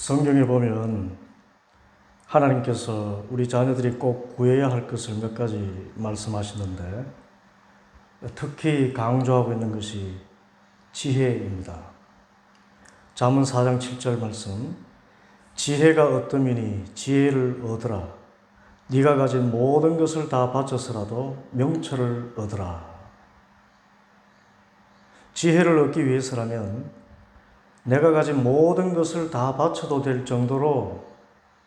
성경에 보면 하나님께서 우리 자녀들이 꼭 구해야 할 것을 몇 가지 말씀하시는데 특히 강조하고 있는 것이 지혜입니다. 잠언 4장 7절 말씀, 지혜가 어떠미니 지혜를 얻으라. 네가 가진 모든 것을 다 바쳐서라도 명철을 얻으라. 지혜를 얻기 위해서라면 내가 가진 모든 것을 다 바쳐도 될 정도로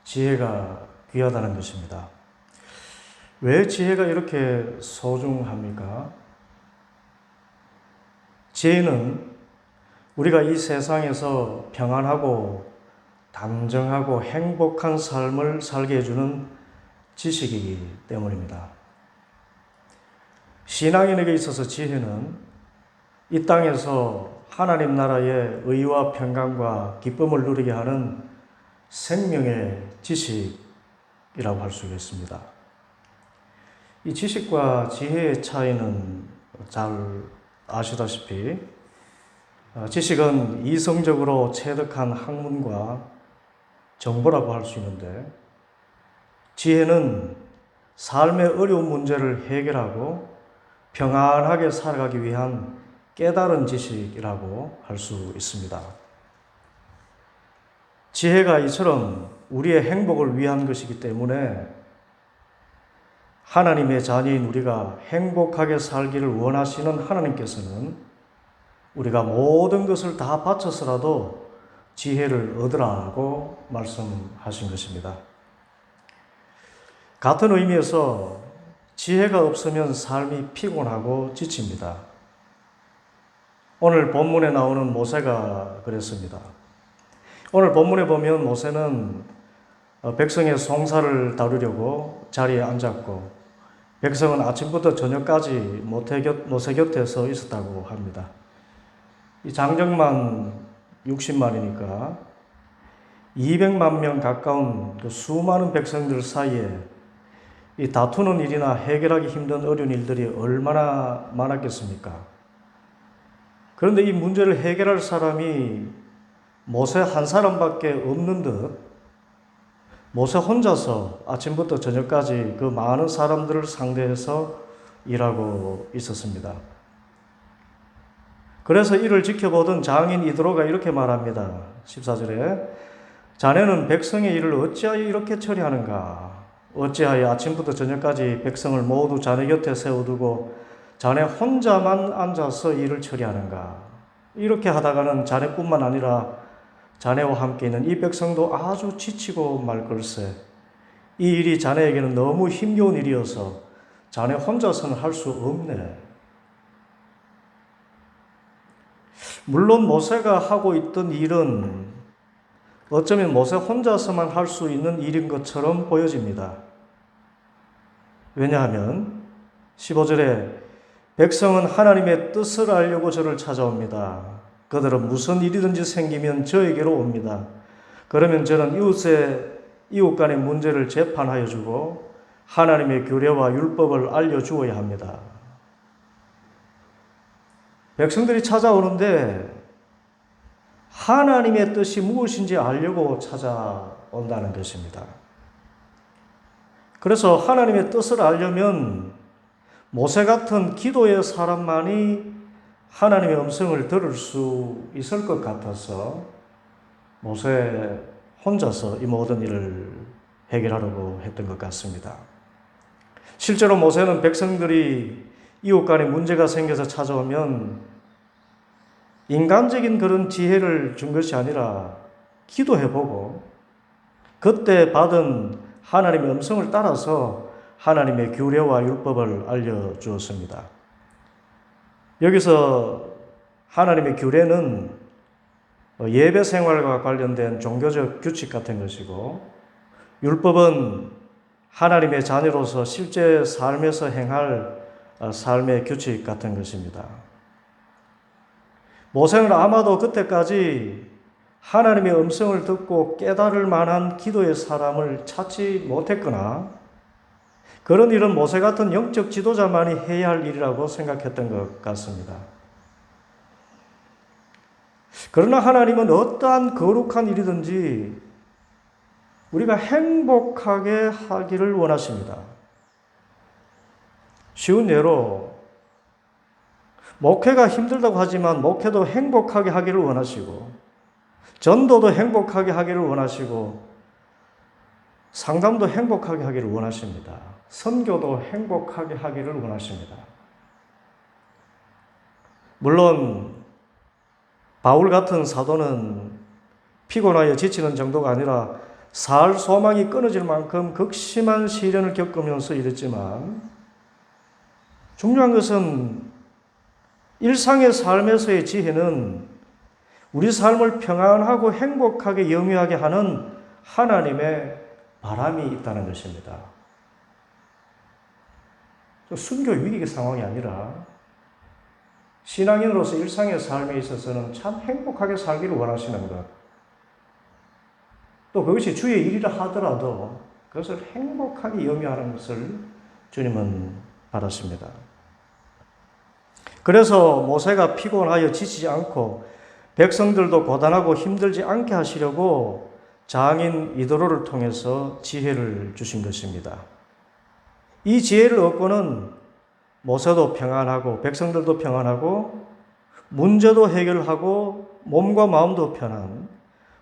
지혜가 귀하다는 것입니다. 왜 지혜가 이렇게 소중합니까? 지혜는 우리가 이 세상에서 평안하고 단정하고 행복한 삶을 살게 해주는 지식이기 때문입니다. 신앙인에게 있어서 지혜는 이 땅에서 하나님 나라의 의와 평강과 기쁨을 누리게 하는 생명의 지식이라고 할 수 있습니다. 이 지식과 지혜의 차이는 잘 아시다시피 지식은 이성적으로 체득한 학문과 정보라고 할 수 있는데 지혜는 삶의 어려운 문제를 해결하고 평안하게 살아가기 위한 깨달은 지식이라고 할 수 있습니다. 지혜가 이처럼 우리의 행복을 위한 것이기 때문에 하나님의 자녀인 우리가 행복하게 살기를 원하시는 하나님께서는 우리가 모든 것을 다 바쳐서라도 지혜를 얻으라고 말씀하신 것입니다. 같은 의미에서 지혜가 없으면 삶이 피곤하고 지칩니다. 오늘 본문에 나오는 모세가 그랬습니다. 오늘 본문에 보면 모세는 백성의 송사를 다루려고 자리에 앉았고 백성은 아침부터 저녁까지 모세 곁에 서 있었다고 합니다. 이 장정만 60만이니까 200만 명 가까운 그 수많은 백성들 사이에 이 다투는 일이나 해결하기 힘든 어려운 일들이 얼마나 많았겠습니까? 그런데 이 문제를 해결할 사람이 모세 한 사람밖에 없는 듯 모세 혼자서 아침부터 저녁까지 그 많은 사람들을 상대해서 일하고 있었습니다. 그래서 이를 지켜보던 장인 이드로가 이렇게 말합니다. 14절에 자네는 백성의 일을 어찌하여 이렇게 처리하는가? 어찌하여 아침부터 저녁까지 백성을 모두 자네 곁에 세워두고 자네 혼자만 앉아서 일을 처리하는가? 이렇게 하다가는 자네뿐만 아니라 자네와 함께 있는 이 백성도 아주 지치고 말 걸세. 이 일이 자네에게는 너무 힘겨운 일이어서 자네 혼자서는 할 수 없네. 물론 모세가 하고 있던 일은 어쩌면 모세 혼자서만 할 수 있는 일인 것처럼 보여집니다. 왜냐하면 15절에 백성은 하나님의 뜻을 알려고 저를 찾아옵니다. 그들은 무슨 일이든지 생기면 저에게로 옵니다. 그러면 저는 이웃 간의 문제를 재판하여 주고 하나님의 규례와 율법을 알려주어야 합니다. 백성들이 찾아오는데 하나님의 뜻이 무엇인지 알려고 찾아온다는 것입니다. 그래서 하나님의 뜻을 알려면 모세 같은 기도의 사람만이 하나님의 음성을 들을 수 있을 것 같아서 모세 혼자서 이 모든 일을 해결하려고 했던 것 같습니다. 실제로 모세는 백성들이 이웃 간에 문제가 생겨서 찾아오면 인간적인 그런 지혜를 준 것이 아니라 기도해보고 그때 받은 하나님의 음성을 따라서 하나님의 규례와 율법을 알려주었습니다. 여기서 하나님의 규례는 예배 생활과 관련된 종교적 규칙 같은 것이고 율법은 하나님의 자녀로서 실제 삶에서 행할 삶의 규칙 같은 것입니다. 모세는 아마도 그때까지 하나님의 음성을 듣고 깨달을 만한 기도의 사람을 찾지 못했거나 그런 일은 모세 같은 영적 지도자만이 해야 할 일이라고 생각했던 것 같습니다. 그러나 하나님은 어떠한 거룩한 일이든지 우리가 행복하게 하기를 원하십니다. 쉬운 예로 목회가 힘들다고 하지만 목회도 행복하게 하기를 원하시고, 전도도 행복하게 하기를 원하시고, 상담도 행복하게 하기를 원하십니다. 선교도 행복하게 하기를 원하십니다. 물론 바울 같은 사도는 피곤하여 지치는 정도가 아니라 살 소망이 끊어질 만큼 극심한 시련을 겪으면서 이랬지만, 중요한 것은 일상의 삶에서의 지혜는 우리 삶을 평안하고 행복하게 영위하게 하는 하나님의 바람이 있다는 것입니다. 순교 위기 상황이 아니라 신앙인으로서 일상의 삶에 있어서는 참 행복하게 살기를 원하시는 것. 또 그것이 주의 일이라 하더라도 그것을 행복하게 영위하는 것을 주님은 바라십니다. 그래서 모세가 피곤하여 지치지 않고 백성들도 고단하고 힘들지 않게 하시려고 장인 이도로를 통해서 지혜를 주신 것입니다. 이 지혜를 얻고는 모세도 평안하고 백성들도 평안하고 문제도 해결하고 몸과 마음도 편한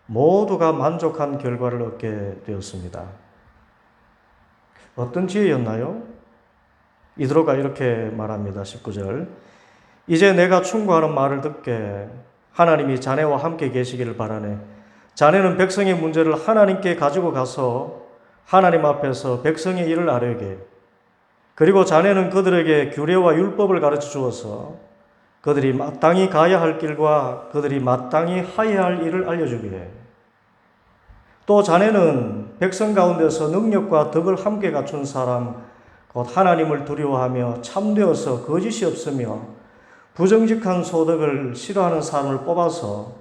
모두가 만족한 결과를 얻게 되었습니다. 어떤 지혜였나요? 이도로가 이렇게 말합니다. 19절. 이제 내가 충고하는 말을 듣게 하나님이 자네와 함께 계시기를 바라네. 자네는 백성의 문제를 하나님께 가지고 가서 하나님 앞에서 백성의 일을 아뢰게, 그리고 자네는 그들에게 규례와 율법을 가르쳐 주어서 그들이 마땅히 가야 할 길과 그들이 마땅히 하여야 할 일을 알려주게, 또 자네는 백성 가운데서 능력과 덕을 함께 갖춘 사람 곧 하나님을 두려워하며 참되어서 거짓이 없으며 부정직한 소득을 싫어하는 사람을 뽑아서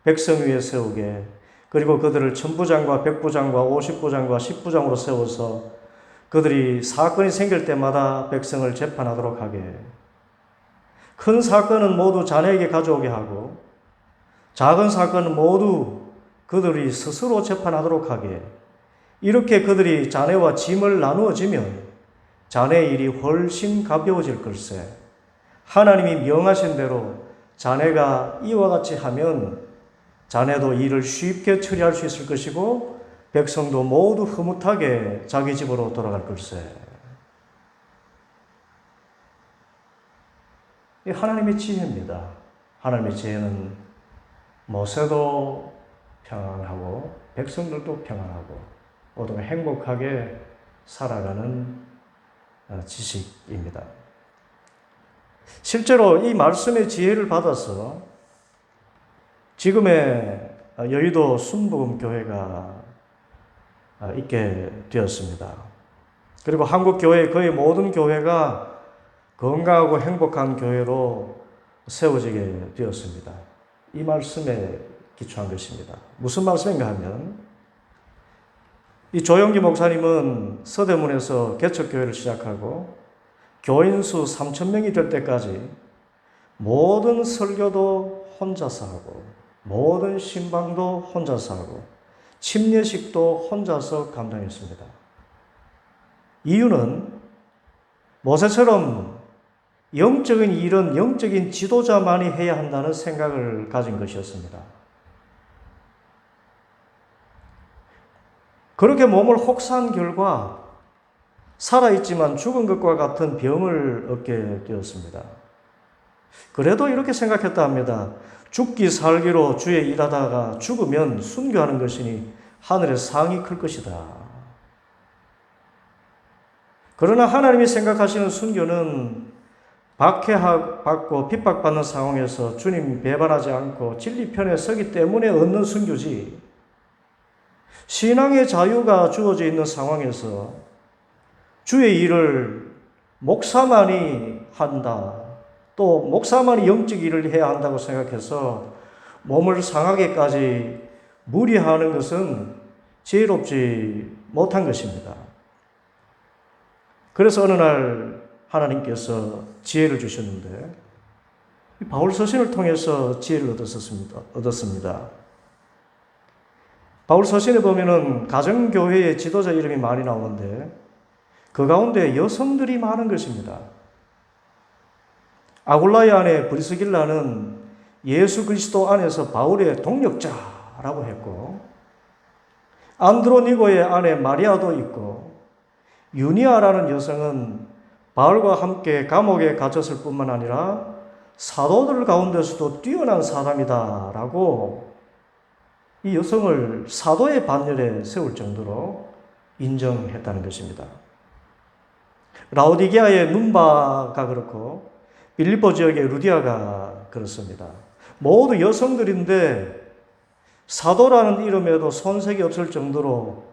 백성 위에 세우게, 그리고 그들을 천부장과 백부장과 50부장과 10부장으로 세워서 그들이 사건이 생길 때마다 백성을 재판하도록 하게, 큰 사건은 모두 자네에게 가져오게 하고 작은 사건은 모두 그들이 스스로 재판하도록 하게, 이렇게 그들이 자네와 짐을 나누어지면 자네의 일이 훨씬 가벼워질 걸세. 하나님이 명하신 대로 자네가 이와 같이 하면 자네도 일을 쉽게 처리할 수 있을 것이고 백성도 모두 흐뭇하게 자기 집으로 돌아갈 걸세. 이 하나님의 지혜입니다. 하나님의 지혜는 모세도 평안하고 백성들도 평안하고 모두가 행복하게 살아가는 지식입니다. 실제로 이 말씀의 지혜를 받아서 지금의 여의도 순복음교회가 있게 되었습니다. 그리고 한국 교회 거의 모든 교회가 건강하고 행복한 교회로 세워지게 되었습니다. 이 말씀에 기초한 것입니다. 무슨 말씀인가 하면, 이 조영기 목사님은 서대문에서 개척교회를 시작하고 교인 수 3,000명이 될 때까지 모든 설교도 혼자서 하고 모든 신방도 혼자서 하고 침례식도 혼자서 감당했습니다. 이유는 모세처럼 영적인 일은 영적인 지도자만이 해야 한다는 생각을 가진 것이었습니다. 그렇게 몸을 혹사한 결과 살아있지만 죽은 것과 같은 병을 얻게 되었습니다. 그래도 이렇게 생각했다 합니다. 죽기 살기로 주의 일하다가 죽으면 순교하는 것이니 하늘의 상이 클 것이다. 그러나 하나님이 생각하시는 순교는 박해받고 핍박받는 상황에서 주님 배반하지 않고 진리 편에 서기 때문에 얻는 순교지, 신앙의 자유가 주어져 있는 상황에서 주의 일을 목사만이 한다, 또 목사만이 영적 일을 해야 한다고 생각해서 몸을 상하게까지 무리하는 것은 지혜롭지 못한 것입니다. 그래서 어느 날 하나님께서 지혜를 주셨는데 바울 서신을 통해서 지혜를 얻었습니다. 바울 서신에 보면은 가정교회의 지도자 이름이 많이 나오는데 그 가운데 여성들이 많은 것입니다. 아굴라의 아내 브리스길라는 예수 그리스도 안에서 바울의 동력자라고 했고, 안드로니고의 아내 마리아도 있고, 유니아라는 여성은 바울과 함께 감옥에 갇혔을 뿐만 아니라 사도들 가운데서도 뛰어난 사람이다라고 이 여성을 사도의 반열에 세울 정도로 인정했다는 것입니다. 라오디게아의 눈바가 그렇고 빌립보 지역의 루디아가 그렇습니다. 모두 여성들인데 사도라는 이름에도 손색이 없을 정도로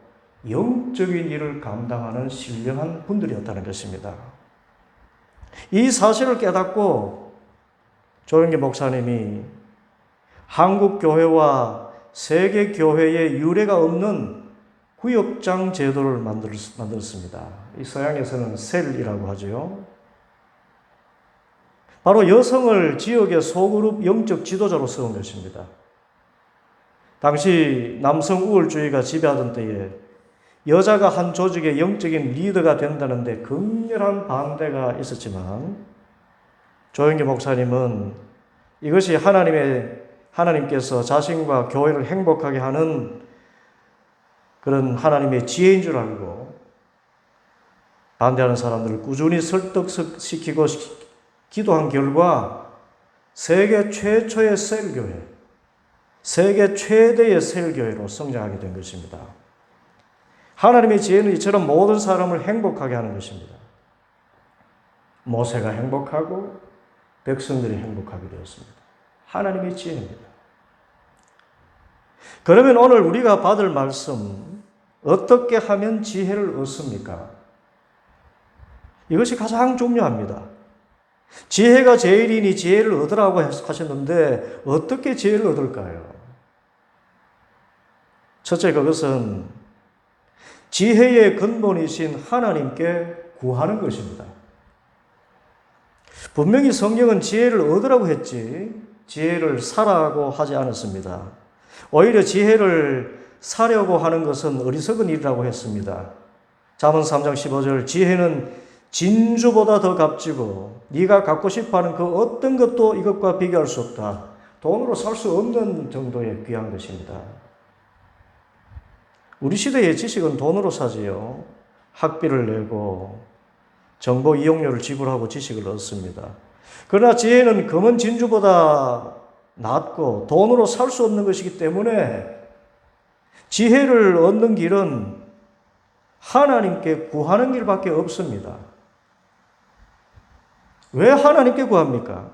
영적인 일을 감당하는 신령한 분들이었다는 것입니다. 이 사실을 깨닫고 조영기 목사님이 한국 교회와 세계 교회의 유례가 없는 구역장 제도를 만들었습니다. 이 서양에서는 셀이라고 하죠. 바로 여성을 지역의 소그룹 영적 지도자로 세운 것입니다. 당시 남성 우월주의가 지배하던 때에 여자가 한 조직의 영적인 리더가 된다는데 극렬한 반대가 있었지만 조영기 목사님은 이것이 하나님께서 자신과 교회를 행복하게 하는 그런 하나님의 지혜인 줄 알고 반대하는 사람들을 꾸준히 설득시키고 기도한 결과 세계 최초의 셀교회, 세계 최대의 셀교회로 성장하게 된 것입니다. 하나님의 지혜는 이처럼 모든 사람을 행복하게 하는 것입니다. 모세가 행복하고 백성들이 행복하게 되었습니다. 하나님의 지혜입니다. 그러면 오늘 우리가 받을 말씀, 어떻게 하면 지혜를 얻습니까? 이것이 가장 중요합니다. 지혜가 제일이니 지혜를 얻으라고 하셨는데 어떻게 지혜를 얻을까요? 첫째, 그것은 지혜의 근본이신 하나님께 구하는 것입니다. 분명히 성경은 지혜를 얻으라고 했지 지혜를 사라고 하지 않았습니다. 오히려 지혜를 사려고 하는 것은 어리석은 일이라고 했습니다. 잠언 3장 15절 지혜는 진주보다 더 값지고 네가 갖고 싶어하는 그 어떤 것도 이것과 비교할 수 없다. 돈으로 살 수 없는 정도의 귀한 것입니다. 우리 시대의 지식은 돈으로 사지요. 학비를 내고 정보 이용료를 지불하고 지식을 얻습니다. 그러나 지혜는 금은 진주보다 낫고 돈으로 살 수 없는 것이기 때문에 지혜를 얻는 길은 하나님께 구하는 길밖에 없습니다. 왜 하나님께 구합니까?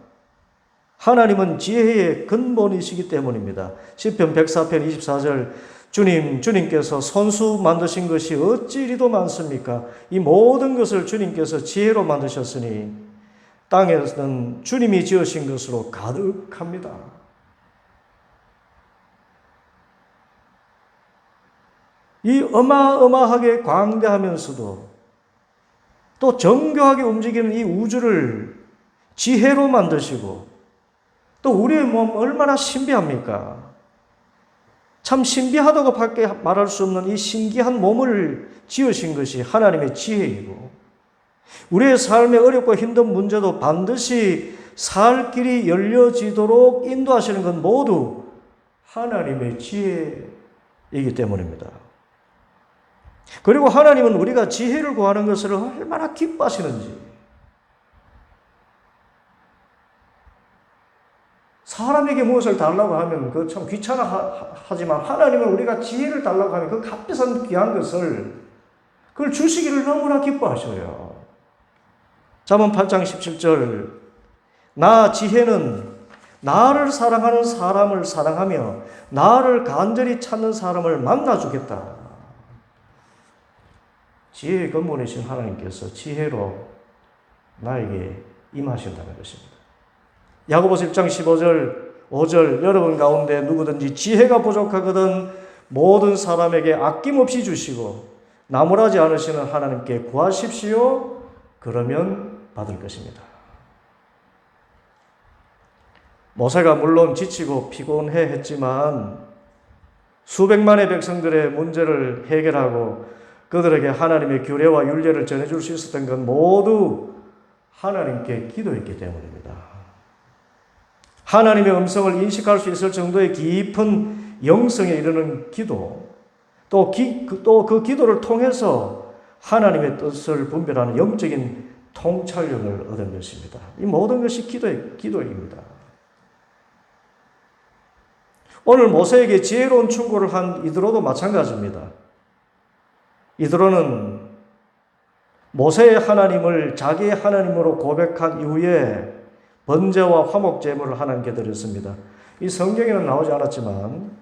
하나님은 지혜의 근본이시기 때문입니다. 시편 104편 24절 주님께서 손수 만드신 것이 어찌 이리도 많습니까? 이 모든 것을 주님께서 지혜로 만드셨으니 땅에서는 주님이 지으신 것으로 가득합니다. 이 어마어마하게 광대하면서도 또 정교하게 움직이는 이 우주를 지혜로 만드시고 또 우리의 몸 얼마나 신비합니까? 참 신비하다고 밖에 말할 수 없는 이 신기한 몸을 지으신 것이 하나님의 지혜이고 우리의 삶에 어렵고 힘든 문제도 반드시 살 길이 열려지도록 인도하시는 건 모두 하나님의 지혜이기 때문입니다. 그리고 하나님은 우리가 지혜를 구하는 것을 얼마나 기뻐하시는지 사람에게 무엇을 달라고 하면 그 참 귀찮아하지만 하나님은 우리가 지혜를 달라고 하면 그 값비싼 귀한 것을 그걸 주시기를 너무나 기뻐하셔요. 잠언 8장 17절 나 지혜는 나를 사랑하는 사람을 사랑하며 나를 간절히 찾는 사람을 만나주겠다. 지혜의 근본이신 하나님께서 지혜로 나에게 임하신다는 것입니다. 야고보서 1장 15절 5절 여러분 가운데 누구든지 지혜가 부족하거든 모든 사람에게 아낌없이 주시고 나무라지 않으시는 하나님께 구하십시오. 그러면 받을 것입니다. 모세가 물론 지치고 피곤해 했지만 수백만의 백성들의 문제를 해결하고 그들에게 하나님의 규례와 율례를 전해줄 수 있었던 건 모두 하나님께 기도했기 때문입니다. 하나님의 음성을 인식할 수 있을 정도의 깊은 영성에 이르는 기도, 또 그 기도를 통해서 하나님의 뜻을 분별하는 영적인 통찰력을 얻은 것입니다. 이 모든 것이 기도입니다. 오늘 모세에게 지혜로운 충고를 한 이드로도 마찬가지입니다. 이드로는 모세의 하나님을 자기의 하나님으로 고백한 이후에 번제와 화목 제물을 하나님께 드렸습니다. 이 성경에는 나오지 않았지만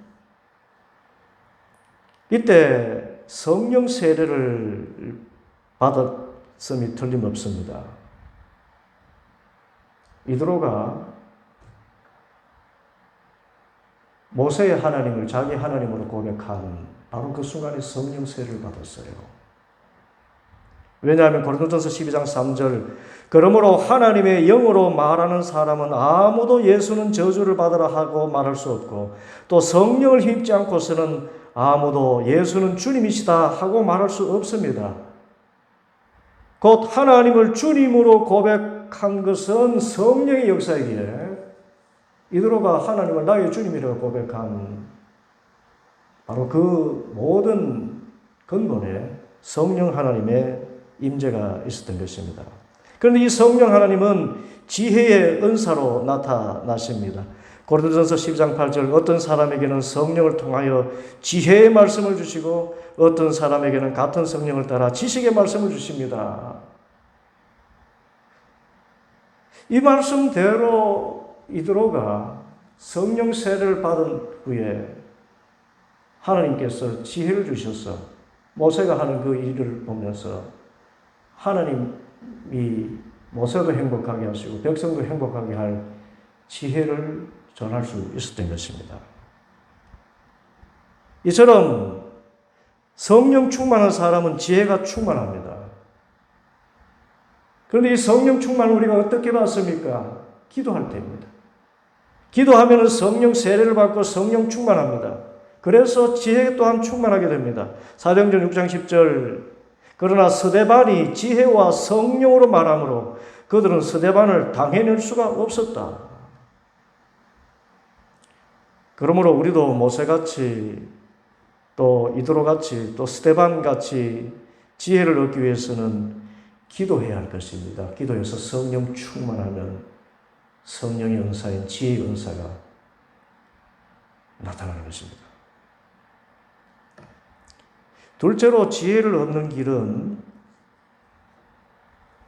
이때 성령 세례를 받았음이 틀림없습니다. 이드로가 모세의 하나님을 자기 하나님으로 고백한 바로 그 순간에 성령 세례를 받았어요. 왜냐하면 고린도전서 12장 3절 그러므로 하나님의 영으로 말하는 사람은 아무도 예수는 저주를 받으라 하고 말할 수 없고 또 성령을 힘입지 않고서는 아무도 예수는 주님이시다 하고 말할 수 없습니다. 곧 하나님을 주님으로 고백한 것은 성령의 역사이기에 이드로가 하나님을 나의 주님이라고 고백한 바로 그 모든 근본에 성령 하나님의 임재가 있었던 것입니다. 그런데 이 성령 하나님은 지혜의 은사로 나타나십니다. 고린도전서 12장 8절 어떤 사람에게는 성령을 통하여 지혜의 말씀을 주시고 어떤 사람에게는 같은 성령을 따라 지식의 말씀을 주십니다. 이 말씀대로 이드로가 성령 세례를 받은 후에 하나님께서 지혜를 주셔서 모세가 하는 그 일을 보면서 하나님이 모세도 행복하게 하시고 백성도 행복하게 할 지혜를 전할 수 있었던 것입니다. 이처럼 성령 충만한 사람은 지혜가 충만합니다. 그런데 이 성령 충만을 우리가 어떻게 받습니까? 기도할 때입니다. 기도하면 성령 세례를 받고 성령 충만합니다. 그래서 지혜 또한 충만하게 됩니다. 사도행전 6장 10절 그러나 스데반이 지혜와 성령으로 말하므로 그들은 스데반을 당해낼 수가 없었다. 그러므로 우리도 모세같이 또 이드로같이 또 스데반같이 지혜를 얻기 위해서는 기도해야 할 것입니다. 기도해서 성령 충만하면 성령의 은사인 지혜의 은사가 나타나는 것입니다. 둘째로 지혜를 얻는 길은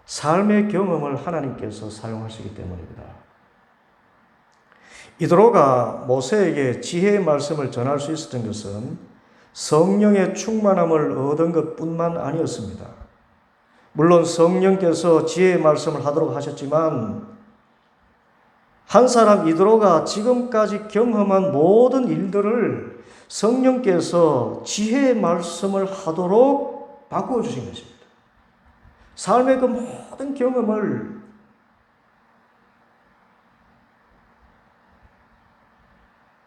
삶의 경험을 하나님께서 사용하시기 때문입니다. 이드로가 모세에게 지혜의 말씀을 전할 수 있었던 것은 성령의 충만함을 얻은 것뿐만 아니었습니다. 물론 성령께서 지혜의 말씀을 하도록 하셨지만 한 사람 이드로가 지금까지 경험한 모든 일들을 성령께서 지혜의 말씀을 하도록 바꾸어 주신 것입니다. 삶의 그 모든 경험을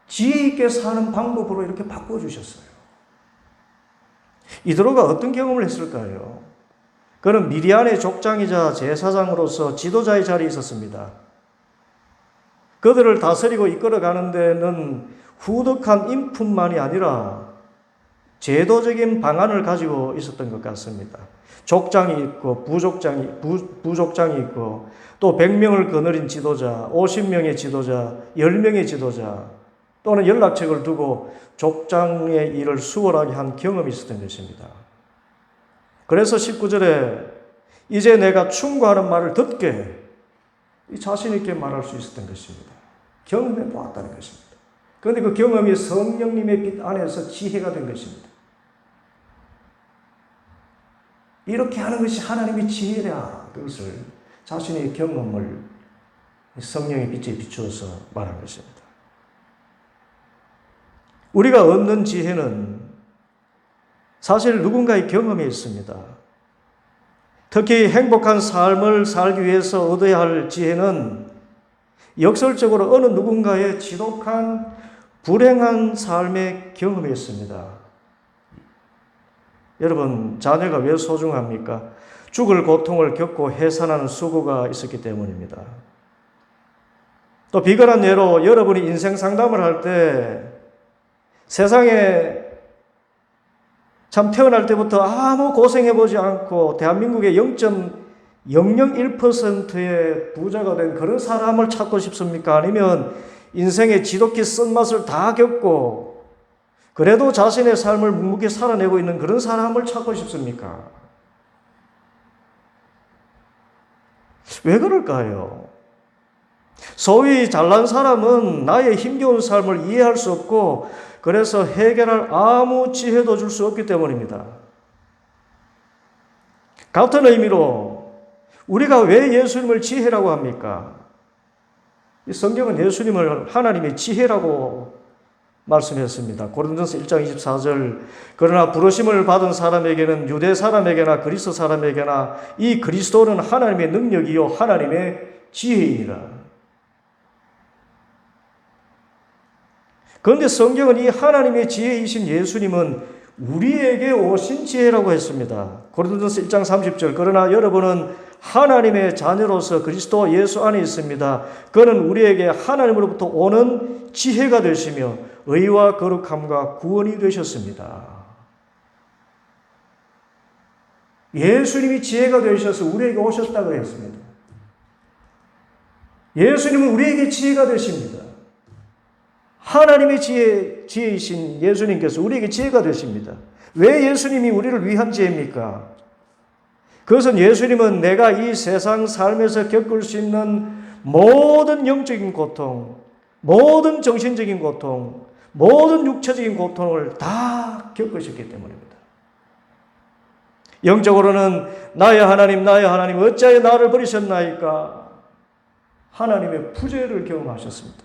지혜 있게 사는 방법으로 이렇게 바꾸어 주셨어요. 이드로가 어떤 경험을 했을까요? 그는 미디안의 족장이자 제사장으로서 지도자의 자리에 있었습니다. 그들을 다스리고 이끌어가는 데는 후덕한 인품만이 아니라 제도적인 방안을 가지고 있었던 것 같습니다. 족장이 있고 부족장이 있고 또 100명을 거느린 지도자, 50명의 지도자, 10명의 지도자 또는 연락책을 두고 족장의 일을 수월하게 한 경험이 있었던 것입니다. 그래서 19절에 이제 내가 충고하는 말을 듣게 자신 있게 말할 수 있었던 것입니다. 경험해 보았다는 것입니다. 그런데 그 경험이 성령님의 빛 안에서 지혜가 된 것입니다. 이렇게 하는 것이 하나님의 지혜라. 그것을 자신의 경험을 성령의 빛에 비추어서 말한 것입니다. 우리가 얻는 지혜는 사실 누군가의 경험에 있습니다. 특히 행복한 삶을 살기 위해서 얻어야 할 지혜는 역설적으로 어느 누군가의 지독한 불행한 삶의 경험이었습니다. 여러분, 자녀가 왜 소중합니까? 죽을 고통을 겪고 해산하는 수고가 있었기 때문입니다. 또 비근한 예로 여러분이 인생 상담을 할 때 세상에 참 태어날 때부터 아무 고생해보지 않고 대한민국의 0.001%의 부자가 된 그런 사람을 찾고 싶습니까? 아니면 인생의 지독히 쓴맛을 다 겪고 그래도 자신의 삶을 묵묵히 살아내고 있는 그런 사람을 찾고 싶습니까? 왜 그럴까요? 소위 잘난 사람은 나의 힘겨운 삶을 이해할 수 없고 그래서 해결할 아무 지혜도 줄 수 없기 때문입니다. 같은 의미로 우리가 왜 예수님을 지혜라고 합니까? 이 성경은 예수님을 하나님의 지혜라고 말씀했습니다. 고린도전서 1장 24절 그러나 부르심을 받은 사람에게는 유대 사람에게나 그리스 사람에게나 이 그리스도는 하나님의 능력이요 하나님의 지혜이니라. 그런데 성경은 이 하나님의 지혜이신 예수님은 우리에게 오신 지혜라고 했습니다. 고린도전서 1장 30절 그러나 여러분은 하나님의 자녀로서 그리스도 예수 안에 있습니다. 그는 우리에게 하나님으로부터 오는 지혜가 되시며 의와 거룩함과 구원이 되셨습니다. 예수님이 지혜가 되셔서 우리에게 오셨다고 했습니다. 예수님은 우리에게 지혜가 되십니다. 하나님의 지혜이신 예수님께서 우리에게 지혜가 되십니다. 왜 예수님이 우리를 위한 지혜입니까? 그것은 예수님은 내가 이 세상 삶에서 겪을 수 있는 모든 영적인 고통, 모든 정신적인 고통, 모든 육체적인 고통을 다 겪으셨기 때문입니다. 영적으로는 나의 하나님 어찌하여 나를 버리셨나이까? 하나님의 부재를 경험하셨습니다.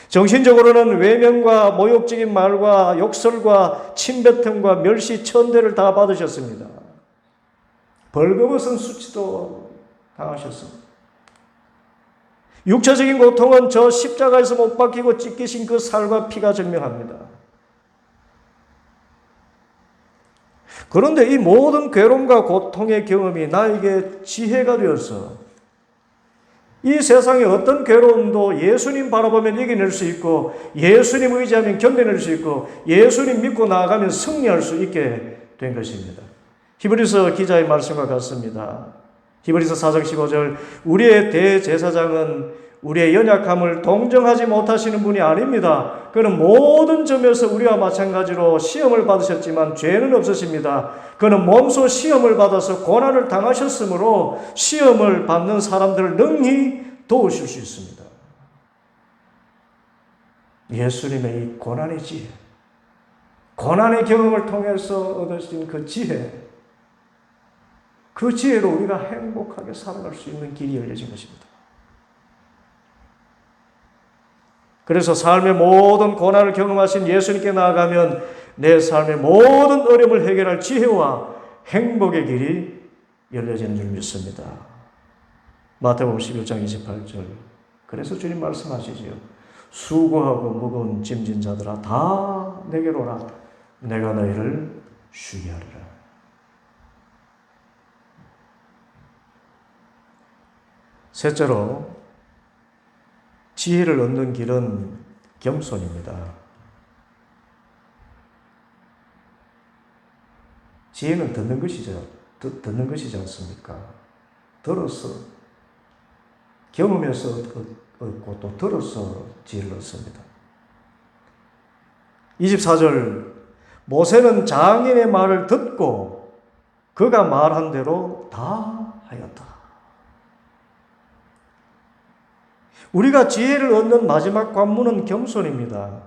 정신적으로는 외면과 모욕적인 말과 욕설과 침뱉음과 멸시, 천대를 다 받으셨습니다. 벌거벗은 수치도 당하셨습니다. 육체적인 고통은 저 십자가에서 못 박히고 찢기신 그 살과 피가 증명합니다. 그런데 이 모든 괴로움과 고통의 경험이 나에게 지혜가 되어서 이 세상의 어떤 괴로움도 예수님 바라보면 이겨낼 수 있고 예수님 의지하면 견뎌낼 수 있고 예수님 믿고 나아가면 승리할 수 있게 된 것입니다. 히브리서 기자의 말씀과 같습니다. 히브리서 4장 15절 우리의 대제사장은 우리의 연약함을 동정하지 못하시는 분이 아닙니다. 그는 모든 점에서 우리와 마찬가지로 시험을 받으셨지만 죄는 없으십니다. 그는 몸소 시험을 받아서 고난을 당하셨으므로 시험을 받는 사람들을 능히 도우실 수 있습니다. 예수님의 이 고난의 지혜, 고난의 경험을 통해서 얻으신 그 지혜, 그 지혜로 우리가 행복하게 살아갈 수 있는 길이 열려진 것입니다. 그래서 삶의 모든 고난을 경험하신 예수님께 나아가면 내 삶의 모든 어려움을 해결할 지혜와 행복의 길이 열려지는 줄 믿습니다. 마태복음 11장 28절 그래서 주님 말씀하시지요. 수고하고 무거운 짐진 자들아 다 내게로 오라. 내가 너희를 쉬게 하리라. 셋째로 지혜를 얻는 길은 겸손입니다. 지혜는 듣는 것이지 않습니까? 들어서 경험해서 얻고 또 들어서 지혜를 얻습니다. 24절 모세는 장인의 말을 듣고 그가 말한 대로 다 하였다. 우리가 지혜를 얻는 마지막 관문은 겸손입니다.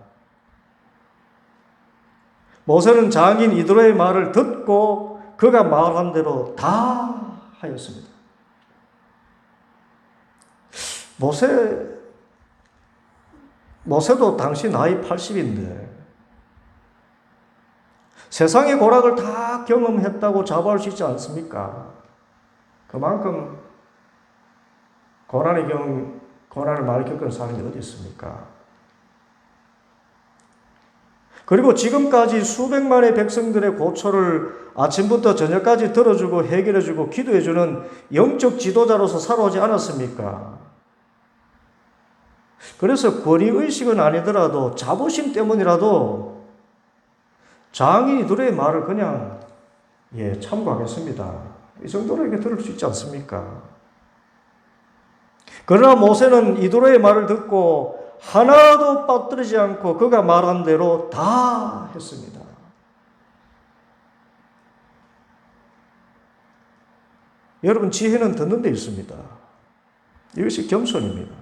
모세는 장인 이드로의 말을 듣고 그가 말한 대로 다 하였습니다. 모세도 당시 나이 80인데 세상의 고락을 다 경험했다고 자부할 수 있지 않습니까? 그만큼 고난을 많이 겪은 사람이 어디 있습니까? 그리고 지금까지 수백만의 백성들의 고초를 아침부터 저녁까지 들어주고 해결해주고 기도해주는 영적 지도자로서 살아오지 않았습니까? 그래서 권위의식은 아니더라도 자부심 때문이라도 장인이 둘의 말을 그냥 참고하겠습니다. 이 정도로 이렇게 들을 수 있지 않습니까? 그러나 모세는 이도로의 말을 듣고 하나도 빠뜨리지 않고 그가 말한 대로 다 했습니다. 여러분, 지혜는 듣는 데 있습니다. 이것이 겸손입니다.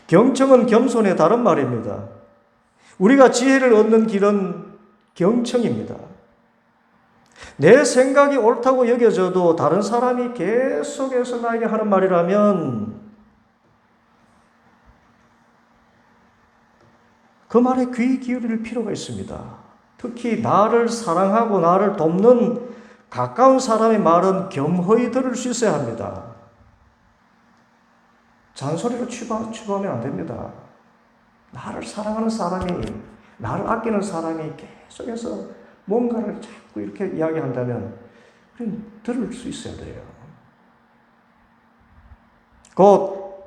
경청은 겸손의 다른 말입니다. 우리가 지혜를 얻는 길은 경청입니다. 내 생각이 옳다고 여겨져도 다른 사람이 계속해서 나에게 하는 말이라면 그 말에 귀 기울일 필요가 있습니다. 특히 나를 사랑하고 나를 돕는 가까운 사람의 말은 겸허히 들을 수 있어야 합니다. 잔소리로 취급하면 안 됩니다. 나를 사랑하는 사람이, 나를 아끼는 사람이 계속해서 뭔가를 자꾸 이렇게 이야기한다면 들을 수 있어야 돼요. 곧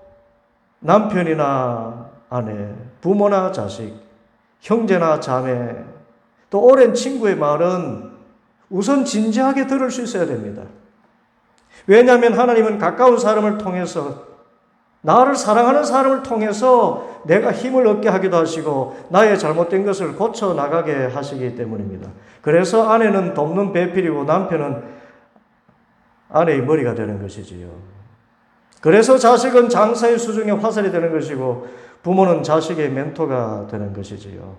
남편이나 아내, 부모나 자식, 형제나 자매, 또 오랜 친구의 말은 우선 진지하게 들을 수 있어야 됩니다. 왜냐하면 하나님은 가까운 사람을 통해서, 나를 사랑하는 사람을 통해서 내가 힘을 얻게 하기도 하시고 나의 잘못된 것을 고쳐나가게 하시기 때문입니다. 그래서 아내는 돕는 배필이고 남편은 아내의 머리가 되는 것이지요. 그래서 자식은 장사의 수중에 화살이 되는 것이고 부모는 자식의 멘토가 되는 것이지요.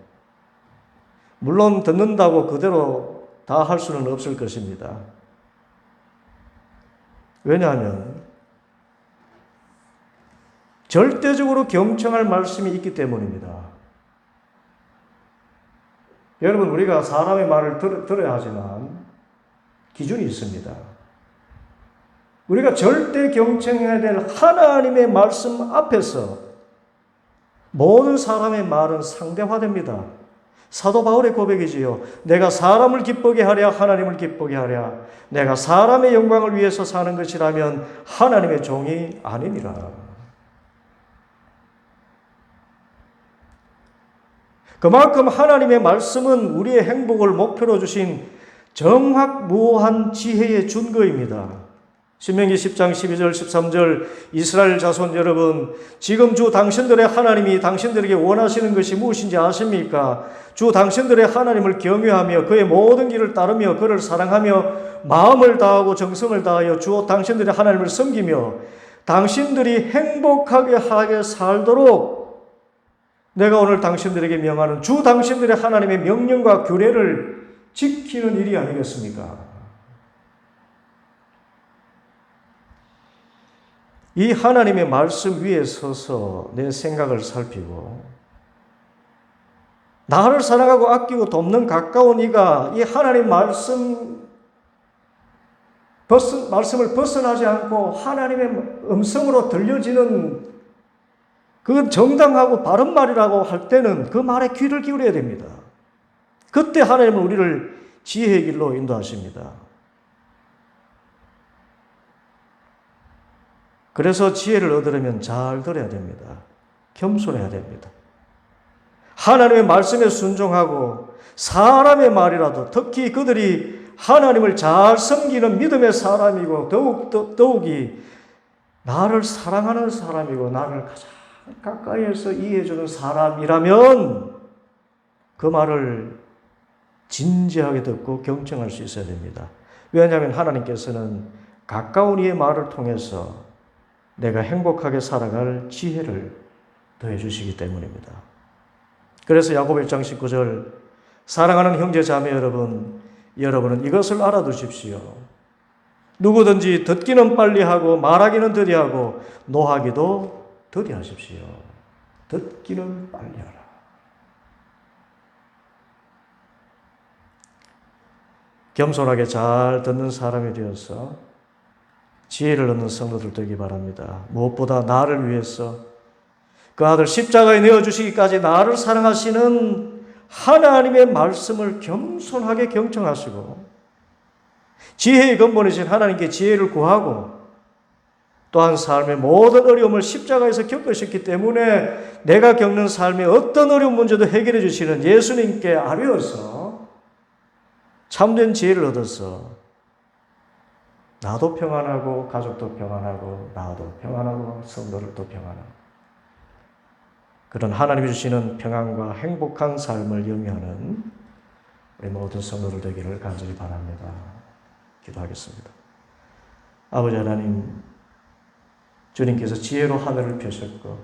물론 듣는다고 그대로 다 할 수는 없을 것입니다. 왜냐하면 절대적으로 경청할 말씀이 있기 때문입니다. 여러분, 우리가 사람의 말을 들어야 하지만 기준이 있습니다. 우리가 절대 경청해야 될 하나님의 말씀 앞에서 모든 사람의 말은 상대화됩니다. 사도 바울의 고백이지요. 내가 사람을 기쁘게 하랴 하나님을 기쁘게 하랴. 내가 사람의 영광을 위해서 사는 것이라면 하나님의 종이 아니니라. 그만큼 하나님의 말씀은 우리의 행복을 목표로 주신 정확무오한 지혜의 준거입니다. 신명기 10장 12절 13절 이스라엘 자손 여러분, 지금 주 당신들의 하나님이 당신들에게 원하시는 것이 무엇인지 아십니까? 주 당신들의 하나님을 경외하며 그의 모든 길을 따르며 그를 사랑하며 마음을 다하고 정성을 다하여 주 당신들의 하나님을 섬기며 당신들이 행복하게 하게 살도록 내가 오늘 당신들에게 명하는 주 당신들의 하나님의 명령과 규례를 지키는 일이 아니겠습니까? 이 하나님의 말씀 위에 서서 내 생각을 살피고 나를 사랑하고 아끼고 돕는 가까운 이가 이 하나님 말씀을 벗어나지 않고 하나님의 음성으로 들려지는 그건 정당하고 바른 말이라고 할 때는 그 말에 귀를 기울여야 됩니다. 그때 하나님은 우리를 지혜의 길로 인도하십니다. 그래서 지혜를 얻으려면 잘 들어야 됩니다. 겸손해야 됩니다. 하나님의 말씀에 순종하고 사람의 말이라도, 특히 그들이 하나님을 잘 섬기는 믿음의 사람이고 더욱이 나를 사랑하는 사람이고 나를 가장 가까이에서 이해해주는 사람이라면 그 말을 진지하게 듣고 경청할 수 있어야 됩니다. 왜냐하면 하나님께서는 가까운 이의 말을 통해서 내가 행복하게 살아갈 지혜를 더해 주시기 때문입니다. 그래서 야고보 1장 19절, 사랑하는 형제 자매 여러분, 여러분은 이것을 알아두십시오. 누구든지 듣기는 빨리 하고 말하기는 더디하고 노하기도 더디하십시오. 듣기는 빨리 하라. 겸손하게 잘 듣는 사람이 되어서 지혜를 얻는 성도들 되기 바랍니다. 무엇보다 나를 위해서, 그 아들 십자가에 내어주시기까지 나를 사랑하시는 하나님의 말씀을 겸손하게 경청하시고 지혜의 근본이신 하나님께 지혜를 구하고 또한 삶의 모든 어려움을 십자가에서 겪으셨기 때문에 내가 겪는 삶의 어떤 어려운 문제도 해결해 주시는 예수님께 아뢰어서 참된 지혜를 얻어서 나도 평안하고 가족도 평안하고 나도 평안하고 성도들도 평안하고 그런 하나님이 주시는 평안과 행복한 삶을 영위하는 우리 모든 성도들 되기를 간절히 바랍니다. 기도하겠습니다. 아버지 하나님, 주님께서 지혜로 하늘을 펴셨고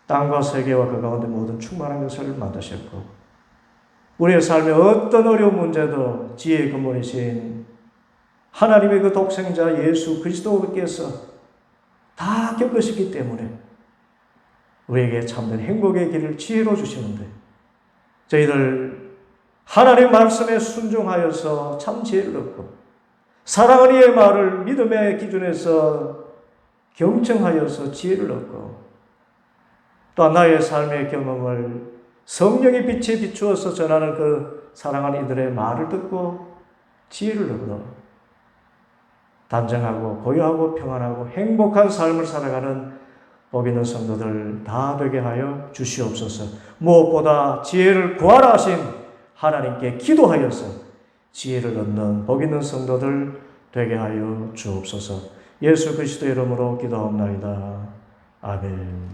땅과 세계와 그 가운데 모든 충만한 것을 만드셨고 우리의 삶의 어떤 어려운 문제도 지혜의 근본이신 하나님의 그 독생자 예수 그리스도께서 다 겪으셨기 때문에 우리에게 참된 행복의 길을 지혜로 주시는데 저희들 하나님의 말씀에 순종하여서 참 지혜를 얻고 사랑은 이의 말을 믿음의 기준에서 경청하여서 지혜를 얻고 또한 나의 삶의 경험을 성령의 빛에 비추어서 전하는 그 사랑하는 이들의 말을 듣고 지혜를 얻어 단정하고 고요하고 평안하고 행복한 삶을 살아가는 복 있는 성도들 다 되게 하여 주시옵소서. 무엇보다 지혜를 구하라 하신 하나님께 기도하여서 지혜를 얻는 복 있는 성도들 되게 하여 주옵소서. 예수 그리스도의 이름으로 기도하옵나이다. 아멘.